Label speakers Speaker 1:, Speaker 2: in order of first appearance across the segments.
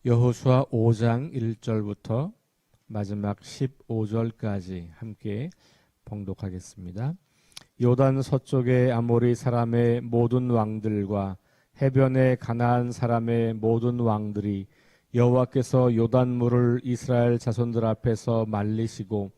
Speaker 1: 여호수아 5장 1절부터 마지막 15절까지 함께 봉독하겠습니다. 요단 서쪽의 아모리 사람의 모든 왕들과 해변의 가나안 사람의 모든 왕들이 여호와께서 요단물을 이스라엘 자손들 앞에서 말리시고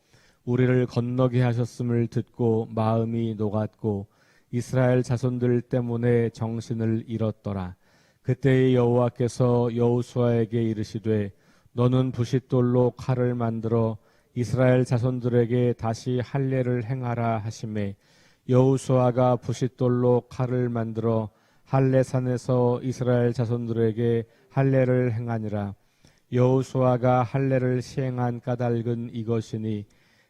Speaker 1: 우리를 건너게 하셨음을 듣고 마음이 녹았고 이스라엘 자손들 때문에 정신을 잃었더라. 그때의 여호와께서 여호수아에게 이르시되 너는 부싯돌로 칼을 만들어 이스라엘 자손들에게 다시 할례를 행하라 하시매 여호수아가 부싯돌로 칼을 만들어 할례산에서 이스라엘 자손들에게 할례를 행하니라. 여호수아가 할례를 시행한 까닭은 이것이니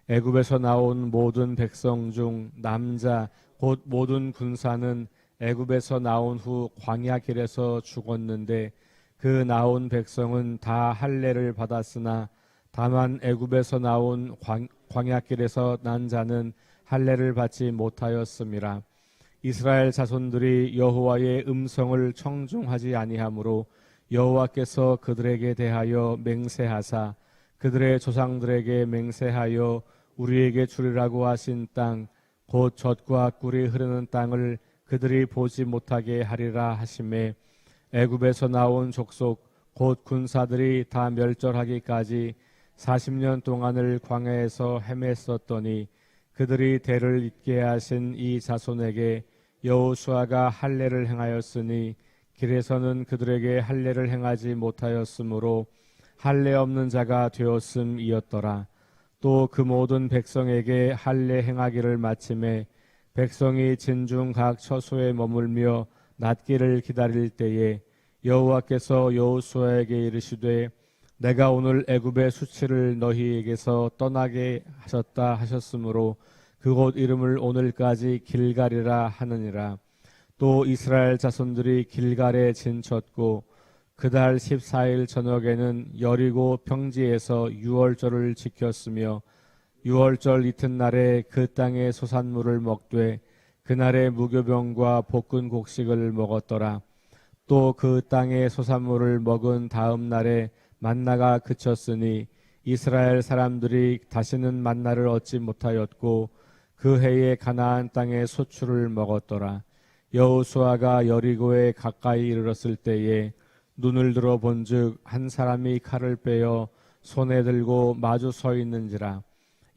Speaker 1: 애굽에서 나온 모든 백성 중 남자 곧 모든 군사는 애굽에서 나온 후 광야 길에서 죽었는데 그 나온 백성은 다 할례를 받았으나 다만 애굽에서 나온 광야 길에서 난 자는 할례를 받지 못하였음이라. 이스라엘 자손들이 여호와의 음성을 청중하지 아니하므로 여호와께서 그들에게 대하여 맹세하사 그들의 조상들에게 맹세하여 우리에게 주리라고 하신 땅 곧 젖과 꿀이 흐르는 땅을 그들이 보지 못하게 하리라 하시매 애굽에서 나온 족속 곧 군사들이 다 멸절하기까지 40년 동안을 광야에서 헤맸었더니 그들이 대를 잇게 하신 이 자손에게 여호수아가 할례를 행하였으니 길에서는 그들에게 할례를 행하지 못하였으므로 할례 없는 자가 되었음이었더라. 또 그 모든 백성에게 할례 행하기를 마침에 백성이 진중 각 처소에 머물며 낫기를 기다릴 때에 여호와께서 여호수아에게 이르시되 내가 오늘 애굽의 수치를 너희에게서 떠나게 하셨다 하셨으므로 그곳 이름을 오늘까지 길갈이라 하느니라. 또 이스라엘 자손들이 길갈에 진쳤고 그달 14일 저녁에는 여리고 평지에서 유월절을 지켰으며 유월절 이튿날에 그 땅의 소산물을 먹되 그날에 무교병과 볶은 곡식을 먹었더라. 또 그 땅의 소산물을 먹은 다음 날에 만나가 그쳤으니 이스라엘 사람들이 다시는 만나를 얻지 못하였고 그 해에 가나안 땅의 소출을 먹었더라. 여호수아가 여리고에 가까이 이르렀을 때에 눈을 들어 본즉 한 사람이 칼을 빼어 손에 들고 마주 서 있는지라.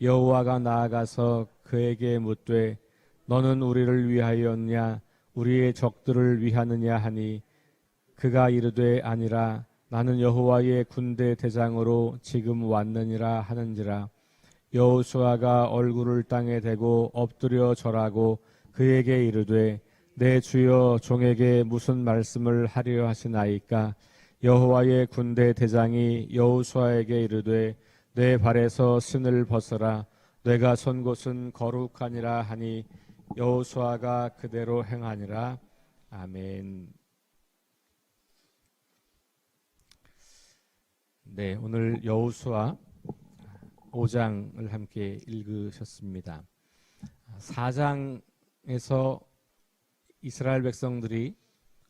Speaker 1: 여호와가 나아가서 그에게 묻되 너는 우리를 위하였냐 우리의 적들을 위하느냐 하니 그가 이르되 아니라 나는 여호와의 군대 대장으로 지금 왔느니라 하는지라. 여호수아가 얼굴을 땅에 대고 엎드려 절하고 그에게 이르되 내 주여 종에게 무슨 말씀을 하려 하시나이까. 여호와의 군대 대장이 여호수아에게 이르되 내 발에서 신을 벗어라 내가 선 곳은 거룩하니라 하니 여호수아가 그대로 행하니라. 아멘. 네, 오늘 여호수아 5장을 함께 읽으셨습니다. 4장에서 이스라엘 백성들이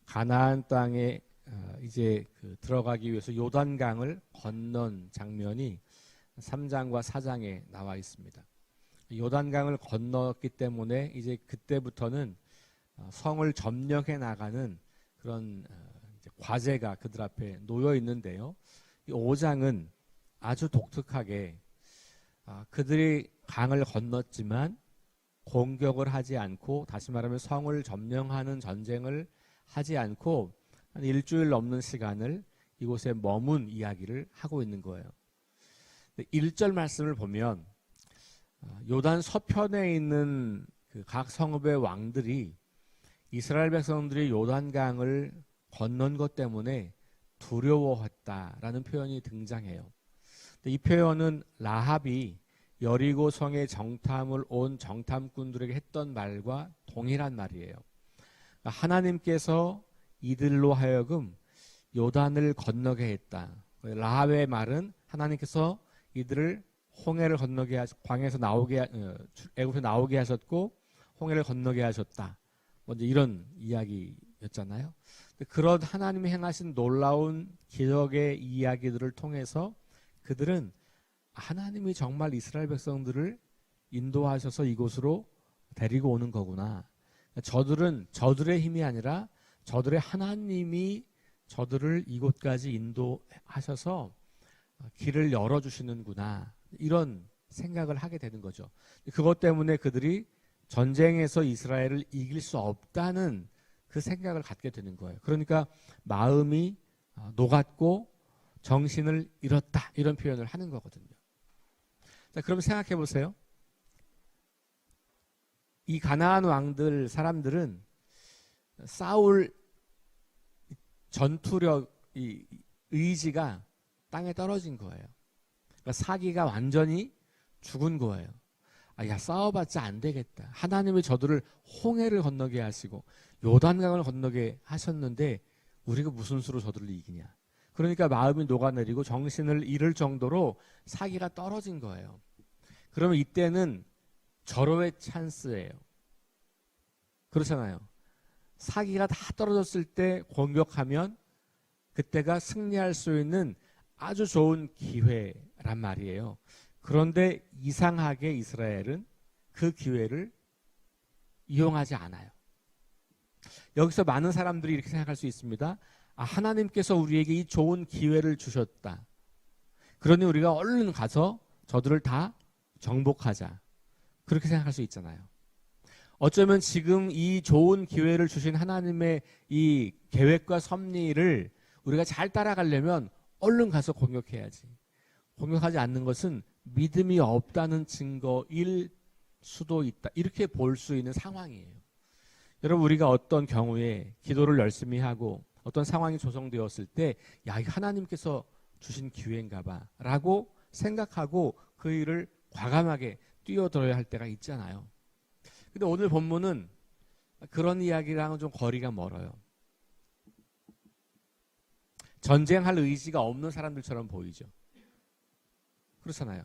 Speaker 1: 가나안 땅에 이제 들어가기 위해서 요단강을 건넌 장면이 3장과 4장에 나와 있습니다. 요단강을 건넜기 때문에 이제 그때부터는 성을 점령해 나가는 그런 과제가 그들 앞에 놓여 있는데요. 이 5장은 아주 독특하게 그들이 강을 건넜지만 공격을 하지 않고 다시 말하면 성을 점령하는 전쟁을 하지 않고 한 일주일 넘는 시간을 이곳에 머문 이야기를 하고 있는 거예요. 1절 말씀을 보면 요단 서편에 있는 그 각 성읍의 왕들이 이스라엘 백성들이 요단강을 건넌 것 때문에 두려워했다라는 표현이 등장해요. 이 표현은 라합이 여리고 성의 정탐을 온 정탐꾼들에게 했던 말과 동일한 말이에요. 하나님께서 이들로 하여금 요단을 건너게 했다. 라합의 말은 하나님께서 이들을 홍해를 건너게 광야에서 나오게 애굽에서 나오게 하셨고 홍해를 건너게 하셨다. 먼저 이런 이야기 였잖아요. 그런 하나님이 행하신 놀라운 기적의 이야기들을 통해서 그들은 하나님이 정말 이스라엘 백성들을 인도하셔서 이곳으로 데리고 오는 거구나. 저들은 저들의 힘이 아니라 저들의 하나님이 저들을 이곳까지 인도하셔서 길을 열어주시는구나. 이런 생각을 하게 되는 거죠. 그것 때문에 그들이 전쟁에서 이스라엘을 이길 수 없다는 그 생각을 갖게 되는 거예요. 그러니까 마음이 녹았고 정신을 잃었다. 이런 표현을 하는 거거든요. 자, 그럼 생각해 보세요. 이 가나안 왕들 사람들은 싸울 전투력, 이 의지가 땅에 떨어진 거예요. 그러니까 사기가 완전히 죽은 거예요. 야, 싸워봤자 안 되겠다. 하나님이 저들을 홍해를 건너게 하시고 요단강을 건너게 하셨는데 우리가 무슨 수로 저들을 이기냐. 그러니까 마음이 녹아내리고 정신을 잃을 정도로 사기가 떨어진 거예요. 그러면 이때는 절호의 찬스예요. 그렇잖아요. 사기가 다 떨어졌을 때 공격하면 그때가 승리할 수 있는 아주 좋은 기회란 말이에요. 그런데 이상하게 이스라엘은 그 기회를 이용하지 않아요. 여기서 많은 사람들이 이렇게 생각할 수 있습니다. 하나님께서 우리에게 이 좋은 기회를 주셨다. 그러니 우리가 얼른 가서 저들을 다 정복하자. 그렇게 생각할 수 있잖아요. 어쩌면 지금 이 좋은 기회를 주신 하나님의 이 계획과 섭리를 우리가 잘 따라가려면 얼른 가서 공격해야지. 공격하지 않는 것은 믿음이 없다는 증거일 수도 있다. 이렇게 볼 수 있는 상황이에요. 여러분, 우리가 어떤 경우에 기도를 열심히 하고 어떤 상황이 조성되었을 때 야, 이 하나님께서 주신 기회인가 봐 라고 생각하고 그 일을 과감하게 뛰어들어야 할 때가 있잖아요. 근데 오늘 본문은 그런 이야기랑은 좀 거리가 멀어요. 전쟁할 의지가 없는 사람들처럼 보이죠. 그렇잖아요.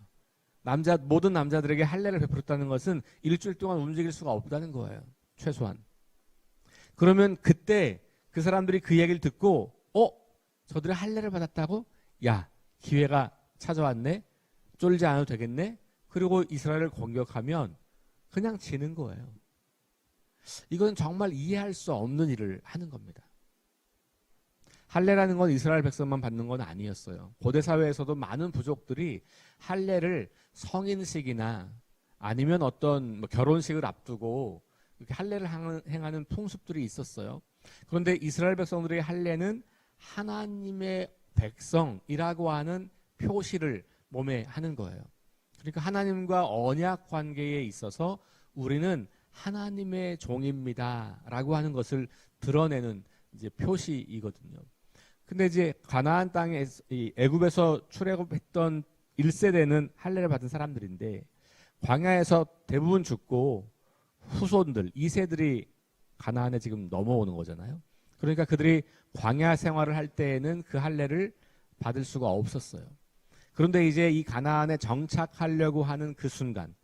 Speaker 1: 모든 남자들에게 할례를 베풀었다는 것은 일주일 동안 움직일 수가 없다는 거예요. 최소한. 그러면 그때 그 사람들이 그 얘기를 듣고 저들이 할례를 받았다고? 야, 기회가 찾아왔네. 쫄지 않아도 되겠네. 그리고 이스라엘을 공격하면 그냥 지는 거예요. 이건 정말 이해할 수 없는 일을 하는 겁니다. 할례라는 건 이스라엘 백성만 받는 건 아니었어요. 고대 사회에서도 많은 부족들이 할례를 성인식이나 아니면 어떤 결혼식을 앞두고 이렇게 할례를 행하는 풍습들이 있었어요. 그런데 이스라엘 백성들의 할례는 하나님의 백성이라고 하는 표시를 몸에 하는 거예요. 그러니까 하나님과 언약 관계에 있어서 우리는 하나님의 종입니다라고 하는 것을 드러내는 이제 표시이거든요. 근데 이제 가나안 땅에 애굽에서 출애굽했던 1세대는 할례를 받은 사람들인데 광야에서 대부분 죽고 후손들 2세들이 가나안에 지금 넘어오는 거잖아요. 그러니까 그들이 광야 생활을 할 때에는 그 할례를 받을 수가 없었어요. 그런데 이제 이 가나안에 정착하려고 하는 그 순간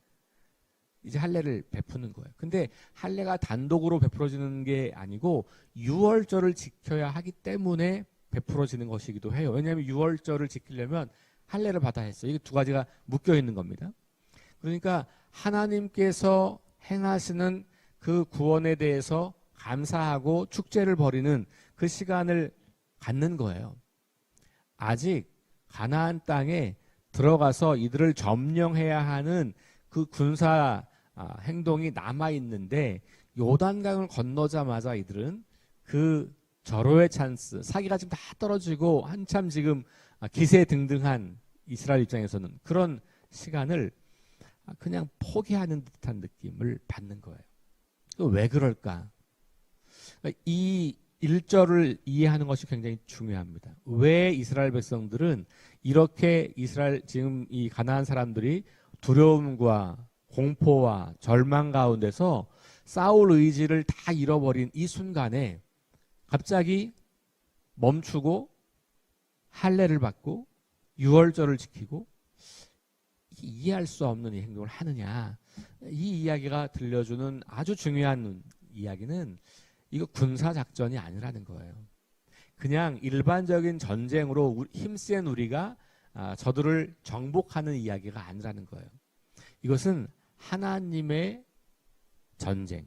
Speaker 1: 이제 할례를 베푸는 거예요. 근데 할례가 단독으로 베풀어지는 게 아니고 유월절을 지켜야 하기 때문에 베풀어지는 것이기도 해요. 왜냐하면 유월절을 지키려면 할례를 받아야 했어요. 이게 두 가지가 묶여 있는 겁니다. 그러니까 하나님께서 행하시는 그 구원에 대해서 감사하고 축제를 벌이는 그 시간을 갖는 거예요. 아직 가나안 땅에 들어가서 이들을 점령해야 하는 그 군사 행동이 남아있는데 요단강을 건너자마자 이들은 그 절호의 찬스, 사기가 지금 다 떨어지고 한참 지금 기세등등한 이스라엘 입장에서는 그런 시간을 그냥 포기하는 듯한 느낌을 받는 거예요. 왜 그럴까? 이 1절을 이해하는 것이 굉장히 중요합니다. 왜 이스라엘 백성들은 이렇게 지금 이 가나안 사람들이 두려움과 공포와 절망 가운데서 싸울 의지를 다 잃어버린 이 순간에 갑자기 멈추고 할례를 받고 유월절을 지키고 이해할 수 없는 이 행동을 하느냐. 이 이야기가 들려주는 아주 중요한 이야기는 이거 군사 작전이 아니라는 거예요. 그냥 일반적인 전쟁으로 힘센 우리가 저들을 정복하는 이야기가 아니라는 거예요. 이것은 하나님의 전쟁,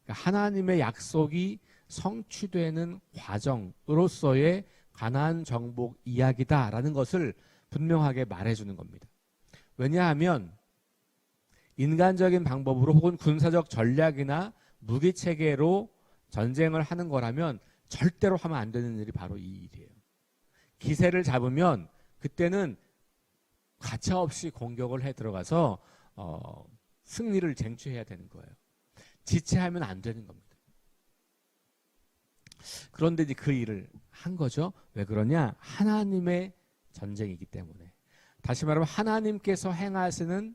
Speaker 1: 그러니까 하나님의 약속이 성취되는 과정으로서의 가나안 정복 이야기다라는 것을 분명하게 말해주는 겁니다. 왜냐하면 인간적인 방법으로 혹은 군사적 전략이나 무기 체계로 전쟁을 하는 거라면 절대로 하면 안 되는 일이 바로 이 일이에요. 기세를 잡으면 그때는 가차없이 공격을 해 들어가서 승리를 쟁취해야 되는 거예요. 지체하면 안 되는 겁니다. 그런데 이제 그 일을 한 거죠. 왜 그러냐? 하나님의 전쟁이기 때문에. 다시 말하면 하나님께서 행하시는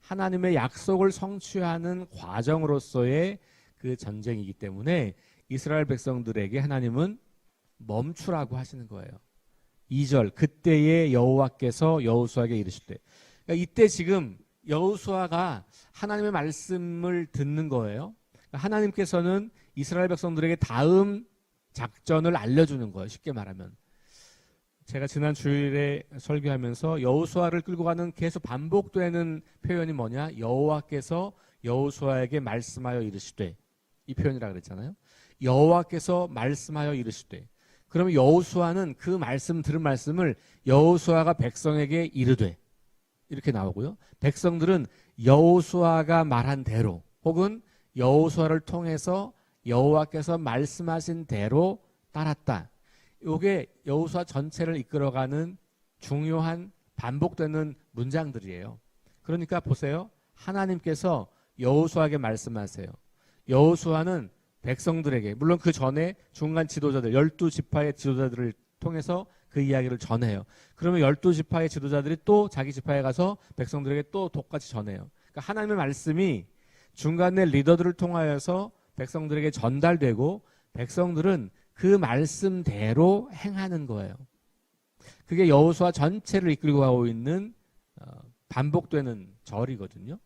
Speaker 1: 하나님의 약속을 성취하는 과정으로서의 그 전쟁이기 때문에 이스라엘 백성들에게 하나님은 멈추라고 하시는 거예요. 2절 그때에 여호와께서 여호수아에게 이르시되, 그러니까 이때 지금 여호수아가 하나님의 말씀을 듣는 거예요. 그러니까 하나님께서는 이스라엘 백성들에게 다음 작전을 알려주는 거예요. 쉽게 말하면 제가 지난 주일에 설교하면서 여호수아를 끌고 가는 계속 반복되는 표현이 뭐냐? 여호와께서 여호수아에게 말씀하여 이르시되, 이 표현이라 그랬잖아요. 여호와께서 말씀하여 이르시되, 그러면 여호수아는 그 말씀 들은 말씀을 여호수아가 백성에게 이르되 이렇게 나오고요. 백성들은 여호수아가 말한 대로 혹은 여호수아를 통해서 여호와께서 말씀하신 대로 따랐다. 이게 여호수아 전체를 이끌어가는 중요한 반복되는 문장들이에요. 그러니까 보세요. 하나님께서 여호수아에게 말씀하세요. 여호수아는 백성들에게, 물론 그 전에 중간 지도자들 12지파의 지도자들을 통해서 그 이야기를 전해요. 그러면 12지파의 지도자들이 또 자기 지파에 가서 백성들에게 또 똑같이 전해요. 그러니까 하나님의 말씀이 중간에 리더들을 통하여서 백성들에게 전달되고 백성들은 그 말씀대로 행하는 거예요. 그게 여호수아 전체를 이끌고 가고 있는 반복되는 절이거든요.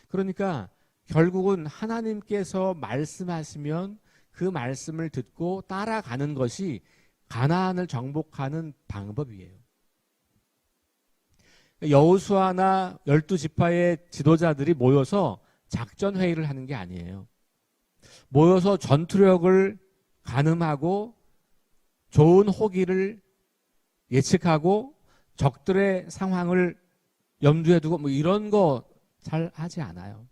Speaker 1: 그러니까 결국은 하나님께서 말씀하시면 그 말씀을 듣고 따라가는 것이 가나안을 정복하는 방법이에요. 여호수아나 12지파의 지도자들이 모여서 작전 회의를 하는 게 아니에요. 모여서 전투력을 가늠하고 좋은 호기를 예측하고 적들의 상황을 염두에 두고 뭐 이런 거 잘 하지 않아요.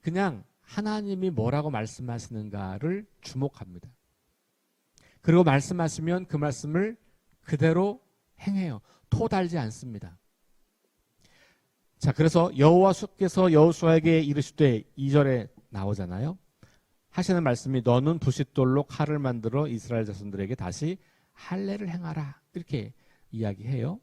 Speaker 1: 그냥 하나님이 뭐라고 말씀하시는가를 주목합니다. 그리고 말씀하시면 그 말씀을 그대로 행해요. 토 달지 않습니다. 자, 그래서 여호와께서 여호수아에게 이르시되 2절에 나오잖아요. 하시는 말씀이 너는 부싯돌로 칼을 만들어 이스라엘 자손들에게 다시 할례를 행하라. 이렇게 이야기해요.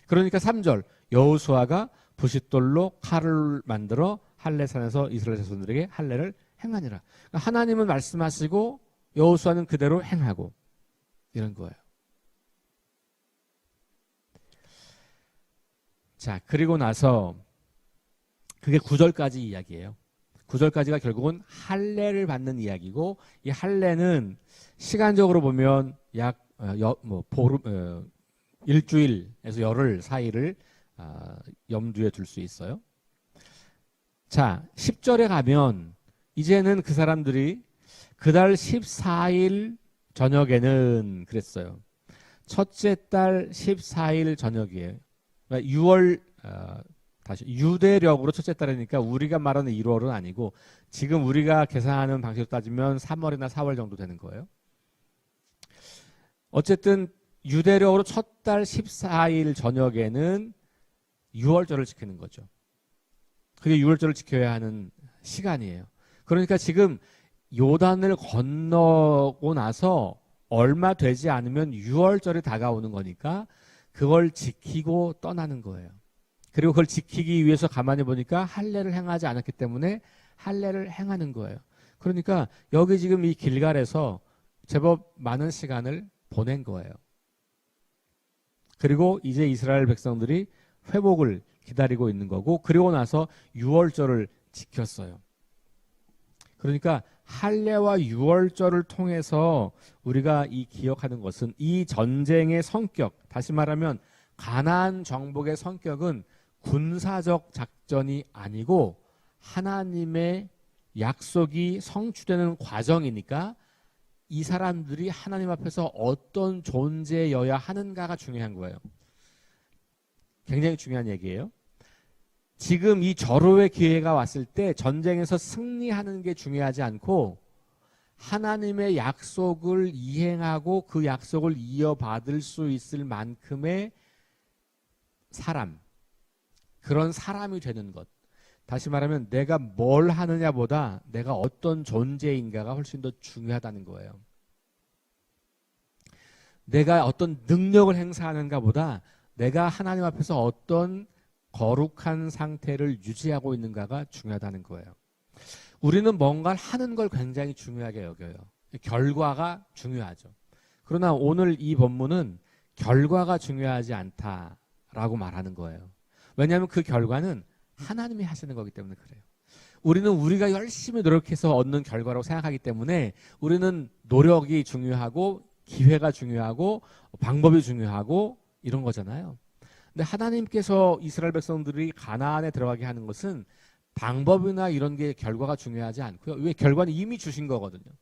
Speaker 1: 그러니까 3절 여호수아가 부싯돌로 칼을 만들어 할례산에서 이스라엘 자손들에게 할례를 행하니라. 그러니까 하나님은 말씀하시고 여호수아는 그대로 행하고 이런 거예요. 자, 그리고 나서 그게 9절까지 이야기예요. 9절까지가 결국은 할례를 받는 이야기고, 이 할례는 시간적으로 보면 약 보름, 일주일에서 열흘 사이를 염두에 둘 수 있어요. 자, 10절에 가면 이제는 그 사람들이 그달 14일 저녁에는 그랬어요. 첫째 달 14일 저녁이에요. 그러니까 6월 다시 유대력으로 첫째 달이니까 우리가 말하는 1월은 아니고 지금 우리가 계산하는 방식으로 따지면 3월이나 4월 정도 되는 거예요. 어쨌든 유대력으로 첫 달 14일 저녁에는 6월절을 지키는 거죠. 그게 6월절을 지켜야 하는 시간이에요. 그러니까 지금 요단을 건너고 나서 얼마 되지 않으면 6월절이 다가오는 거니까 그걸 지키고 떠나는 거예요. 그리고 그걸 지키기 위해서 가만히 보니까 할례를 행하지 않았기 때문에 할례를 행하는 거예요. 그러니까 여기 지금 이 길갈에서 제법 많은 시간을 보낸 거예요. 그리고 이제 이스라엘 백성들이 회복을 기다리고 있는 거고, 그리고 나서 6월절을 지켰어요. 그러니까 할례와 유월절을 통해서 우리가 이 기억하는 것은 이 전쟁의 성격, 다시 말하면 가나안 정복의 성격은 군사적 작전이 아니고 하나님의 약속이 성취되는 과정이니까 이 사람들이 하나님 앞에서 어떤 존재여야 하는가가 중요한 거예요. 굉장히 중요한 얘기예요. 지금 이 절호의 기회가 왔을 때 전쟁에서 승리하는 게 중요하지 않고 하나님의 약속을 이행하고 그 약속을 이어받을 수 있을 만큼의 사람, 그런 사람이 되는 것. 다시 말하면 내가 뭘 하느냐보다 내가 어떤 존재인가가 훨씬 더 중요하다는 거예요. 내가 어떤 능력을 행사하는가 보다 내가 하나님 앞에서 어떤 거룩한 상태를 유지하고 있는가가 중요하다는 거예요. 우리는 뭔가를 하는 걸 굉장히 중요하게 여겨요. 결과가 중요하죠. 그러나 오늘 이 본문은 결과가 중요하지 않다라고 말하는 거예요. 왜냐하면 그 결과는 하나님이 하시는 거기 때문에 그래요. 우리는 우리가 열심히 노력해서 얻는 결과라고 생각하기 때문에 우리는 노력이 중요하고 기회가 중요하고 방법이 중요하고 이런 거잖아요. 근데 하나님께서 이스라엘 백성들이 가나안에 들어가게 하는 것은 방법이나 이런 게 결과가 중요하지 않고요. 왜? 결과는 이미 주신 거거든요.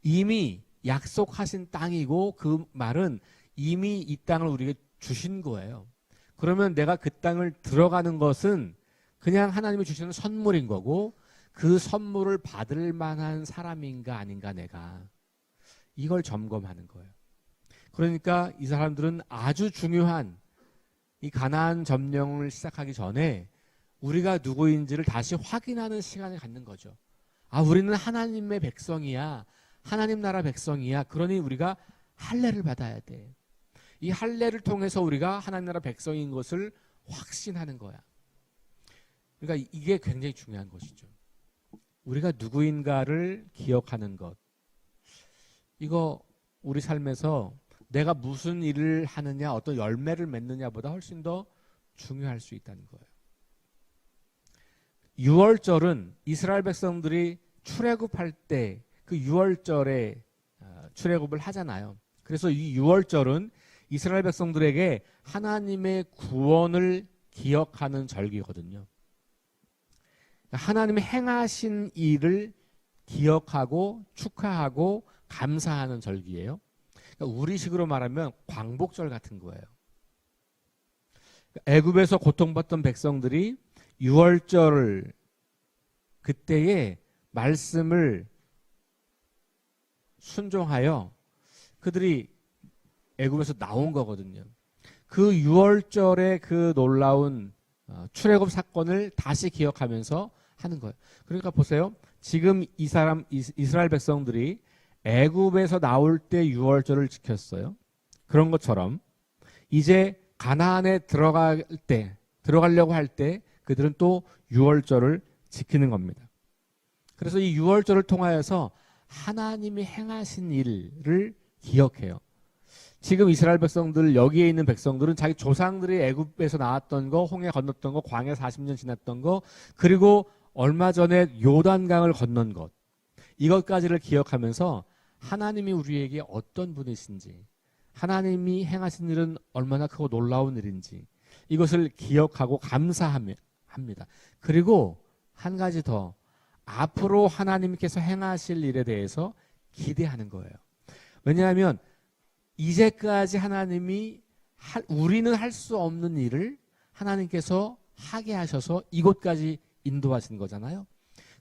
Speaker 1: 이미 약속하신 땅이고 그 말은 이미 이 땅을 우리에게 주신 거예요. 그러면 내가 그 땅을 들어가는 것은 그냥 하나님이 주시는 선물인 거고 그 선물을 받을 만한 사람인가 아닌가 내가 이걸 점검하는 거예요. 그러니까 이 사람들은 아주 중요한 이 가나안 점령을 시작하기 전에 우리가 누구인지를 다시 확인하는 시간을 갖는 거죠. 아, 우리는 하나님의 백성이야. 하나님 나라 백성이야. 그러니 우리가 할례를 받아야 돼. 이 할례를 통해서 우리가 하나님 나라 백성인 것을 확신하는 거야. 그러니까 이게 굉장히 중요한 것이죠. 우리가 누구인가를 기억하는 것. 이거 우리 삶에서 내가 무슨 일을 하느냐, 어떤 열매를 맺느냐보다 훨씬 더 중요할 수 있다는 거예요. 유월절은 이스라엘 백성들이 출애굽할 때 그 유월절에 출애굽을 하잖아요. 그래서 이 유월절은 이스라엘 백성들에게 하나님의 구원을 기억하는 절기거든요. 하나님의 행하신 일을 기억하고 축하하고 감사하는 절기예요. 그러니까 우리식으로 말하면 광복절 같은 거예요. 애굽에서 고통받던 백성들이 유월절 그때의 말씀을 순종하여 그들이 애굽에서 나온 거거든요. 그 유월절의 그 놀라운 출애굽 사건을 다시 기억하면서 하는 거예요. 그러니까 보세요. 지금 이스라엘 백성들이 애굽에서 나올 때 유월절을 지켰어요. 그런 것처럼 이제 가나안에 들어가려고 할 때 그들은 또 유월절을 지키는 겁니다. 그래서 이 유월절을 통하여서 하나님이 행하신 일을 기억해요. 지금 이스라엘 백성들, 여기에 있는 백성들은 자기 조상들이 애굽에서 나왔던 거, 홍해 건넜던 거, 광야 40년 지났던 거, 그리고 얼마 전에 요단강을 건넌 것, 이것까지를 기억하면서 하나님이 우리에게 어떤 분이신지, 하나님이 행하신 일은 얼마나 크고 놀라운 일인지 이것을 기억하고 감사합니다. 그리고 한 가지 더, 앞으로 하나님께서 행하실 일에 대해서 기대하는 거예요. 왜냐하면 이제까지 하나님이 우리는 할 수 없는 일을 하나님께서 하게 하셔서 이곳까지 인도하신 거잖아요.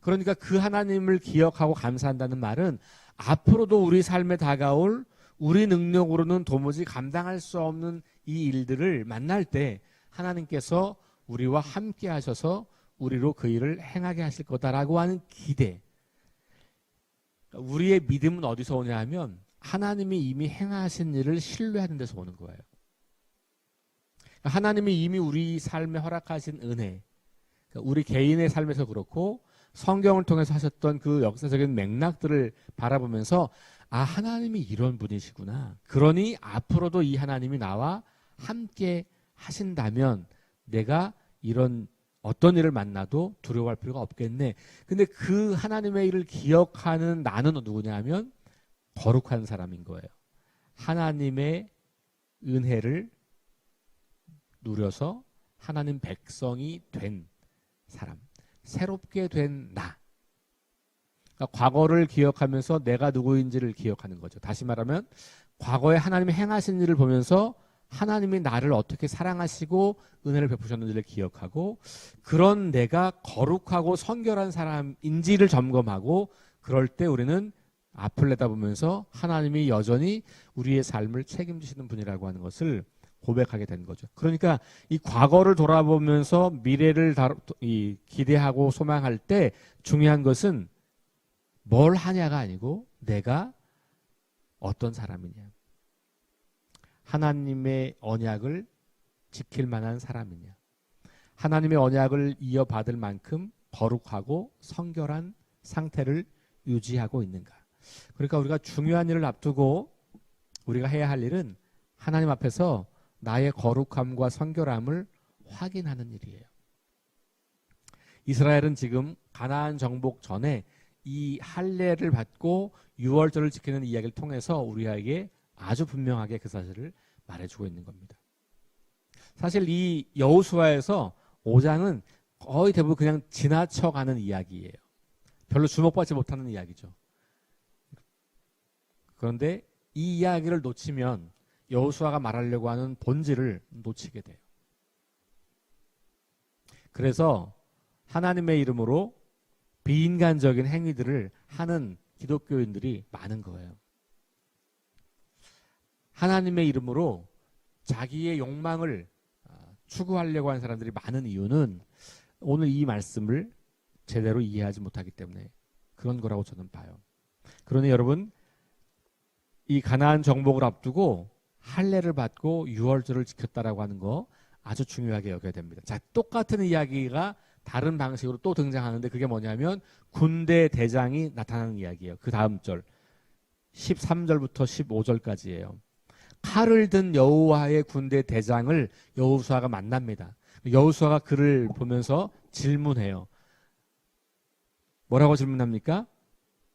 Speaker 1: 그러니까 그 하나님을 기억하고 감사한다는 말은 앞으로도 우리 삶에 다가올 우리 능력으로는 도무지 감당할 수 없는 이 일들을 만날 때 하나님께서 우리와 함께 하셔서 우리로 그 일을 행하게 하실 거다라고 하는 기대. 우리의 믿음은 어디서 오냐 하면 하나님이 이미 행하신 일을 신뢰하는 데서 오는 거예요. 하나님이 이미 우리 삶에 허락하신 은혜, 우리 개인의 삶에서 그렇고 성경을 통해서 하셨던 그 역사적인 맥락들을 바라보면서 아, 하나님이 이런 분이시구나. 그러니 앞으로도 이 하나님이 나와 함께 하신다면 내가 이런 어떤 일을 만나도 두려워할 필요가 없겠네. 근데 그 하나님의 일을 기억하는 나는 누구냐 하면 거룩한 사람인 거예요. 하나님의 은혜를 누려서 하나님 백성이 된 사람, 새롭게 된 나. 그러니까 과거를 기억하면서 내가 누구인지를 기억하는 거죠. 다시 말하면 과거에 하나님이 행하신 일을 보면서 하나님이 나를 어떻게 사랑하시고 은혜를 베푸셨는지를 기억하고 그런 내가 거룩하고 성결한 사람인지를 점검하고 그럴 때 우리는 앞을 내다보면서 하나님이 여전히 우리의 삶을 책임지시는 분이라고 하는 것을 고백하게 된 거죠. 그러니까 이 과거를 돌아보면서 미래를 기대하고 소망할 때 중요한 것은 뭘 하냐가 아니고 내가 어떤 사람이냐. 하나님의 언약을 지킬 만한 사람이냐. 하나님의 언약을 이어받을 만큼 거룩하고 성결한 상태를 유지하고 있는가. 그러니까 우리가 중요한 일을 앞두고 우리가 해야 할 일은 하나님 앞에서 나의 거룩함과 성결함을 확인하는 일이에요. 이스라엘은 지금 가나안 정복 전에 이 할례를 받고 유월절을 지키는 이야기를 통해서 우리에게 아주 분명하게 그 사실을 말해주고 있는 겁니다. 사실 이 여호수아에서 5장은 거의 대부분 그냥 지나쳐가는 이야기예요. 별로 주목받지 못하는 이야기죠. 그런데 이 이야기를 놓치면 여호수아가 말하려고 하는 본질을 놓치게 돼요. 그래서 하나님의 이름으로 비인간적인 행위들을 하는 기독교인들이 많은 거예요. 하나님의 이름으로 자기의 욕망을 추구하려고 하는 사람들이 많은 이유는 오늘 이 말씀을 제대로 이해하지 못하기 때문에 그런 거라고 저는 봐요. 그러니 여러분, 이 가나안 정복을 앞두고 할례를 받고 유월절을 지켰다라고 하는 거 아주 중요하게 여겨야 됩니다. 자, 똑같은 이야기가 다른 방식으로 또 등장하는데 그게 뭐냐면 군대 대장이 나타나는 이야기예요. 그 다음 절 13절부터 15절까지예요. 칼을 든 여호와의 군대 대장을 여호수아가 만납니다. 여호수아가 그를 보면서 질문해요. 뭐라고 질문합니까?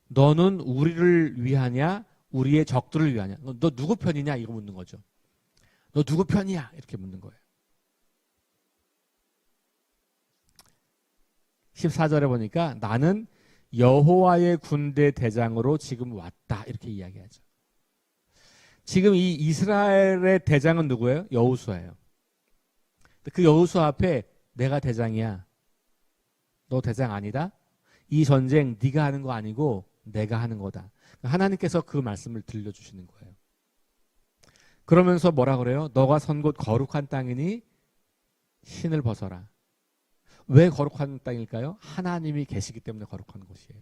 Speaker 1: 너는 우리를 위하냐? 우리의 적들을 위하냐? 너 누구 편이냐? 이거 묻는 거죠. 너 누구 편이야? 이렇게 묻는 거예요. 14절에 보니까 나는 여호와의 군대 대장으로 지금 왔다. 이렇게 이야기하죠. 지금 이 이스라엘의 대장은 누구예요? 여호수아예요. 그 여호수아 앞에 내가 대장이야. 너 대장 아니다? 이 전쟁 네가 하는 거 아니고 내가 하는 거다. 하나님께서 그 말씀을 들려주시는 거예요. 그러면서 뭐라 그래요? 너가 선 곳 거룩한 땅이니 신을 벗어라. 왜 거룩한 땅일까요? 하나님이 계시기 때문에 거룩한 곳이에요.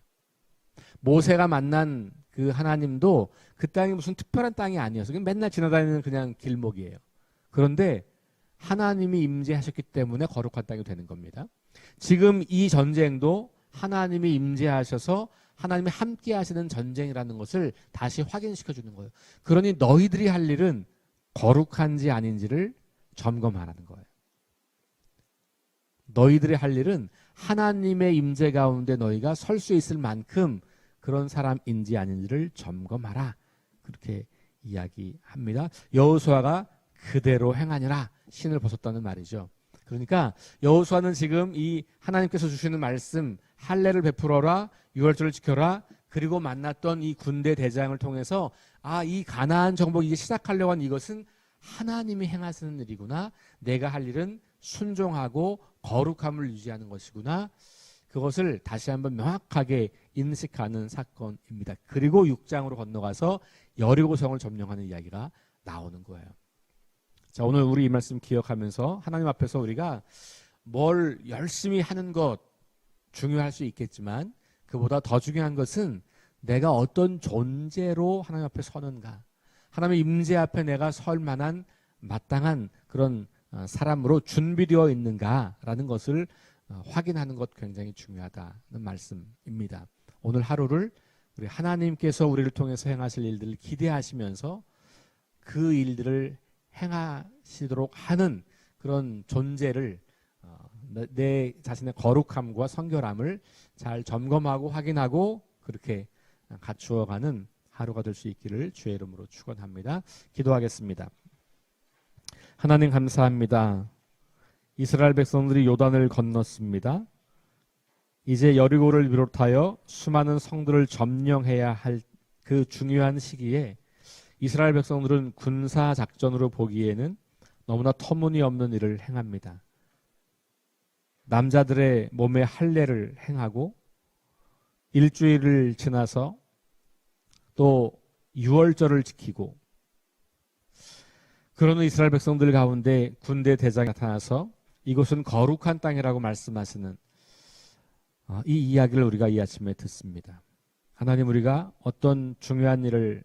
Speaker 1: 모세가 만난 그 하나님도 그 땅이 무슨 특별한 땅이 아니었어요. 그냥 맨날 지나다니는 그냥 길목이에요. 그런데 하나님이 임재하셨기 때문에 거룩한 땅이 되는 겁니다. 지금 이 전쟁도 하나님이 임재하셔서 하나님이 함께 하시는 전쟁이라는 것을 다시 확인시켜 주는 거예요. 그러니 너희들이 할 일은 거룩한지 아닌지를 점검하라는 거예요. 너희들이 할 일은 하나님의 임재 가운데 너희가 설 수 있을 만큼 그런 사람인지 아닌지를 점검하라. 그렇게 이야기합니다. 여호수아가 그대로 행하니라. 신을 벗었다는 말이죠. 그러니까 여호수아는 지금 이 하나님께서 주시는 말씀 할례를 베풀어라, 유월절을 지켜라, 그리고 만났던 이 군대 대장을 통해서 이 가나안 정복 이제 시작하려고 한 이것은 하나님이 행하시는 일이구나. 내가 할 일은 순종하고 거룩함을 유지하는 것이구나. 그것을 다시 한번 명확하게 인식하는 사건입니다. 그리고 6장으로 건너가서 여리고성을 점령하는 이야기가 나오는 거예요. 자, 오늘 우리 이 말씀 기억하면서 하나님 앞에서 우리가 뭘 열심히 하는 것 중요할 수 있겠지만 그보다 더 중요한 것은 내가 어떤 존재로 하나님 앞에 서는가. 하나님의 임재 앞에 내가 설 만한 마땅한 그런 사람으로 준비되어 있는가라는 것을 확인하는 것 굉장히 중요하다는 말씀입니다. 오늘 하루를 우리 하나님께서 우리를 통해서 행하실 일들을 기대하시면서 그 일들을 행하시도록 하는 그런 존재를 내 자신의 거룩함과 성결함을 잘 점검하고 확인하고 그렇게 갖추어가는 하루가 될 수 있기를 주의 이름으로 축원합니다. 기도하겠습니다. 하나님 감사합니다. 이스라엘 백성들이 요단을 건넜습니다. 이제 여리고를 비롯하여 수많은 성들을 점령해야 할 그 중요한 시기에 이스라엘 백성들은 군사 작전으로 보기에는 너무나 터무니없는 일을 행합니다. 남자들의 몸에 할례를 행하고 일주일을 지나서 또 유월절을 지키고, 그러는 이스라엘 백성들 가운데 군대 대장이 나타나서 이곳은 거룩한 땅이라고 말씀하시는 이 이야기를 우리가 이 아침에 듣습니다. 하나님, 우리가 어떤 중요한 일을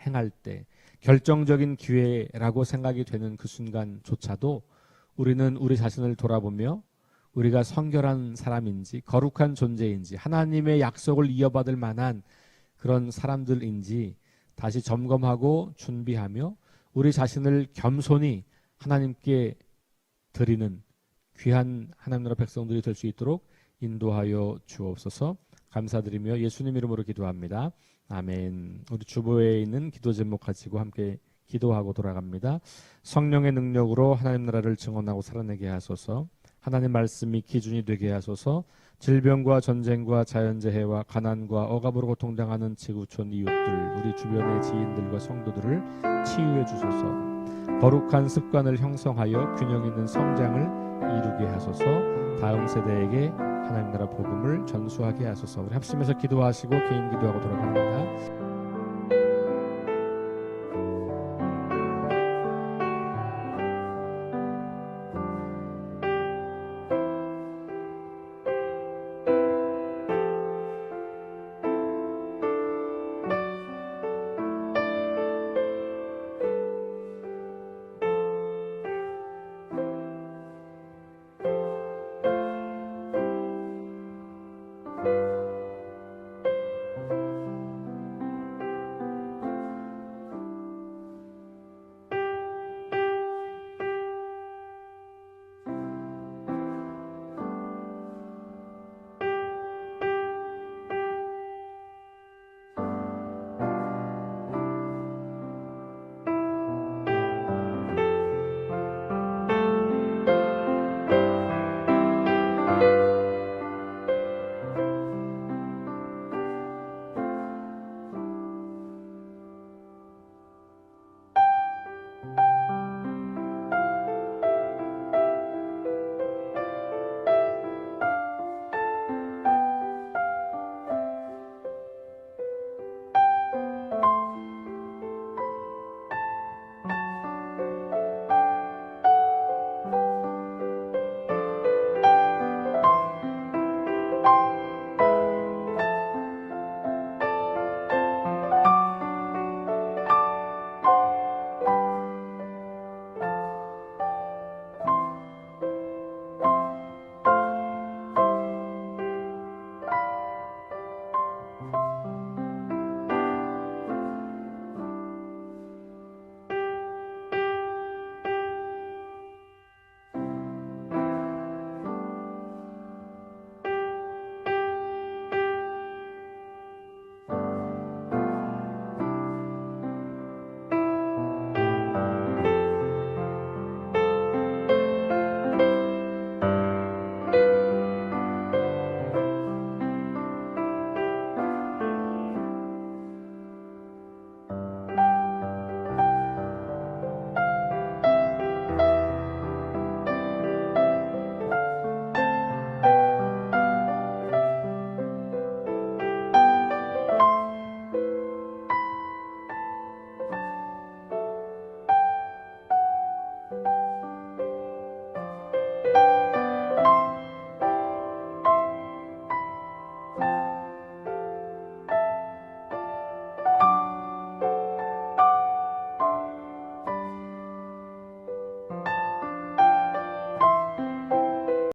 Speaker 1: 행할 때 결정적인 기회라고 생각이 되는 그 순간조차도 우리는 우리 자신을 돌아보며 우리가 성결한 사람인지 거룩한 존재인지 하나님의 약속을 이어받을 만한 그런 사람들인지 다시 점검하고 준비하며 우리 자신을 겸손히 하나님께 드리는 귀한 하나님 나라 백성들이 될 수 있도록 인도하여 주옵소서. 감사드리며 예수님 이름으로 기도합니다. 아멘. 우리 주보에 있는 기도 제목 가지고 함께 기도하고 돌아갑니다. 성령의 능력으로 하나님 나라를 증언하고 살아내게 하소서. 하나님 말씀이 기준이 되게 하소서. 질병과 전쟁과 자연재해와 가난과 억압으로 고통당하는 지구촌 이웃들, 우리 주변의 지인들과 성도들을 치유해 주소서. 거룩한 습관을 형성하여 균형 있는 성장을 이루게 하소서. 다음 세대에게 하나님 나라 복음을 전수하게 하소서. 우리 합심해서 기도하시고 개인 기도하고 돌아갑니다.